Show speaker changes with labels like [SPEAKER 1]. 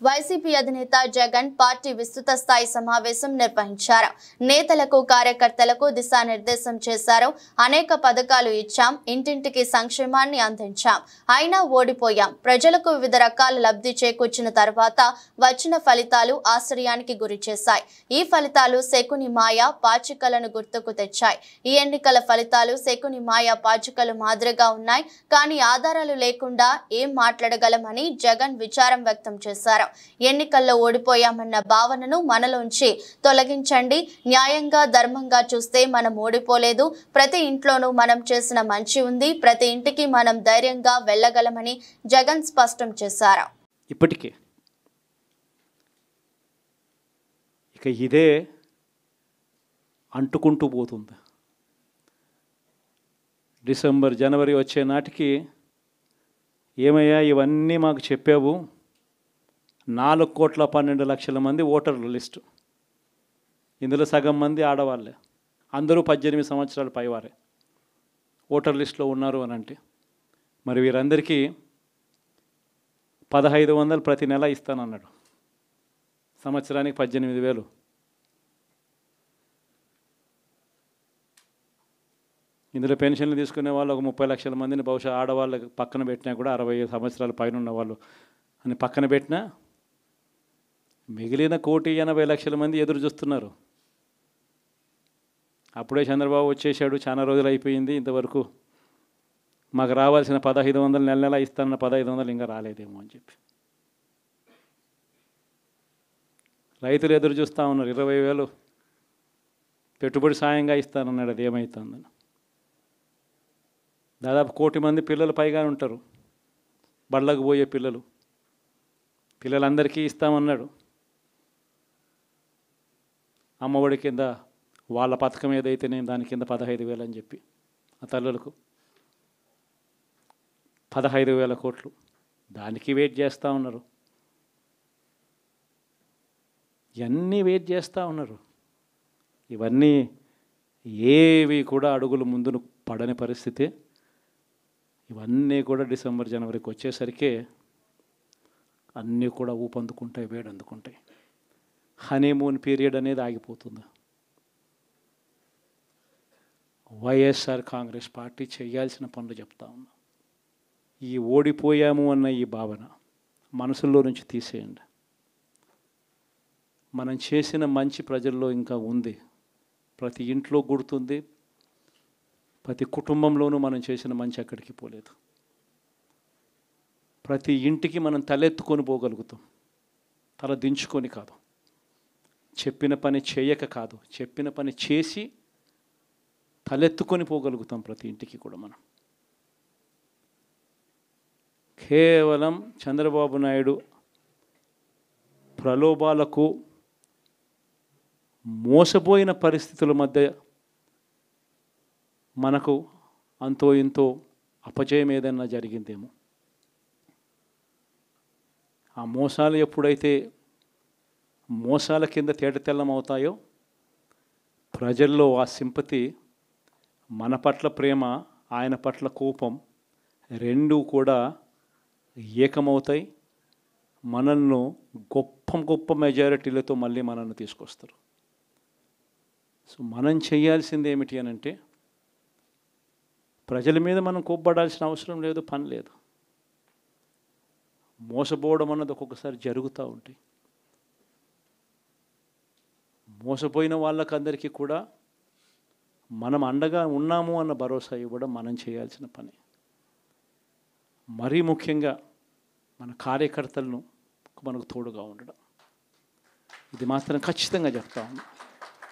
[SPEAKER 1] YCP అధినేత Jagan party విస్తృత స్థాయి సమావేశం నిర్వహించారు. నేతలకు కార్యకర్తలకు దిశానిర్దేశం చేశారు. అనేక పథకాలు ఇచ్చాం, ఇంటింటికి సంక్షేమాన్ని అందించాం, అయినా ఓడిపోయాం. ప్రజలకు వివిధ రకాల లబ్ధి చేకూర్చిన తర్వాత వచ్చిన ఫలితాలు ఆశ్చర్యానికి గురి చేశాయి. ఈ ఫలితాలు శకుని మాయ పాచికలను గుర్తుకు తెచ్చాయి. ఈ ఎన్నికల ఫలితాలు శకుని మాయ పాచికలు మాదిరిగా ఉన్నాయి. కానీ ఆధారాలు లేకుండా ఏం మాట్లాడగలమని జగన్ విచారం వ్యక్తం చేశారు. ఎన్నికల్లో ఓడిపోయామన్న భావనను మనలోంచి తొలగించండి. న్యాయంగా ధర్మంగా చూస్తే మనం ఓడిపోలేదు. ప్రతి ఇంట్లోనూ మనం చేసిన మంచి ఉంది. ప్రతి ఇంటికి మనం ధైర్యంగా వెళ్ళగలమని జగన్ స్పష్టం చేశారు.
[SPEAKER 2] ఇప్పటికే ఇక ఇదే అంటుకుంటూ పోతుంది. డిసెంబర్ జనవరి వచ్చే నాటికి ఏమయ్యా ఇవన్నీ మాకు చెప్పావు, 4,12,00,000 మంది ఓటర్ల లిస్టు, ఇందులో సగం మంది ఆడవాళ్ళే, అందరూ 18 సంవత్సరాల పైవారే ఓటర్ లిస్టులో ఉన్నారు అని అంటే మరి వీరందరికీ 1,500 ప్రతి నెల ఇస్తానన్నాడు. సంవత్సరానికి 18,000. ఇందులో పెన్షన్లు తీసుకునే వాళ్ళు ఒక 30 లక్షల మందిని బహుశా ఆడవాళ్ళకి పక్కన పెట్టినా కూడా 60 సంవత్సరాల పైన ఉన్న వాళ్ళు అని పక్కన పెట్టినా మిగిలిన 1,80,00,000 మంది ఎదురు చూస్తున్నారు. అప్పుడే చంద్రబాబు వచ్చేసాడు, చాలా రోజులు అయిపోయింది, ఇంతవరకు మాకు రావాల్సిన 1,500 నెల నెల ఇస్తానన్న 1,500 ఇంకా రాలేదేమో అని చెప్పి రైతులు ఎదురు చూస్తూ ఉన్నారు. 20,000 పెట్టుబడి సాయంగా ఇస్తానన్నాడు, అది ఏమవుతుందని. దాదాపు 1,00,000 మంది పిల్లలు పైగా ఉంటారు, బళ్ళకు పోయే పిల్లలందరికీ ఇస్తామన్నాడు. అమ్మఒడి కింద వాళ్ళ పథకం ఏదైతే నేను దాని కింద 15,000 అని చెప్పి ఆ తల్లులకు 15,000 కోట్లు దానికి వెయిట్ చేస్తూ ఉన్నారు. ఇవన్నీ వెయిట్ చేస్తూ ఉన్నారు. ఇవన్నీ ఏవి కూడా అడుగులు ముందును పడని పరిస్థితి. ఇవన్నీ కూడా డిసెంబర్ జనవరికి వచ్చేసరికి అన్నీ కూడా ఊపందుకుంటాయి, వేడందుకుంటాయి. హనీమూన్ పీరియడ్ అనేది ఆగిపోతుంది. వైఎస్ఆర్ కాంగ్రెస్ పార్టీ చేయాల్సిన పనులు చెప్తా ఉన్నా. ఈ ఓడిపోయాము అన్న ఈ భావన మనసులో నుంచి తీసేయండి. మనం చేసిన మంచి ప్రజల్లో ఇంకా ఉంది, ప్రతి ఇంట్లో గుర్తుంది, ప్రతి కుటుంబంలోనూ మనం చేసిన మంచి ఎక్కడికి పోలేదు. ప్రతి ఇంటికి మనం తలెత్తుకొని పోగలుగుతాం, తల దించుకొని కాదు, చెప్పిన పని చేయక కాదు, చెప్పిన పని చేసి తలెత్తుకొని పోగలుగుతాం ప్రతి ఇంటికి కూడా. మనం కేవలం చంద్రబాబు నాయుడు ప్రలోభాలకు మోసపోయిన పరిస్థితుల మధ్య మనకు అంతో ఇంతో అపజయం ఏదైనా జరిగిందేమో. ఆ మోసాలు ఎప్పుడైతే మోసాల కింద తేటతెల్లం అవుతాయో ప్రజల్లో ఆ సింపతి, మన పట్ల ప్రేమ, ఆయన పట్ల కోపం రెండూ కూడా ఏకమవుతాయి. మనల్ని గొప్ప మెజారిటీలతో మళ్ళీ మనల్ని తీసుకొస్తారు. సో మనం చేయాల్సింది ఏమిటి అని అంటే, ప్రజల మీద మనం కోప్పడాల్సిన అవసరం లేదు, పని లేదు. మోసపోవడం అన్నది ఒక్కొక్కసారి జరుగుతూ ఉంటాయి. మోసపోయిన వాళ్ళకందరికీ కూడా మనం అండగా ఉన్నాము అన్న భరోసా ఇవ్వడం మనం చేయాల్సిన పని. మరీ ముఖ్యంగా మన కార్యకర్తలను మనకు తోడుగా ఉండడం, ఇది మాత్రం ఖచ్చితంగా చెప్తా ఉన్నాం.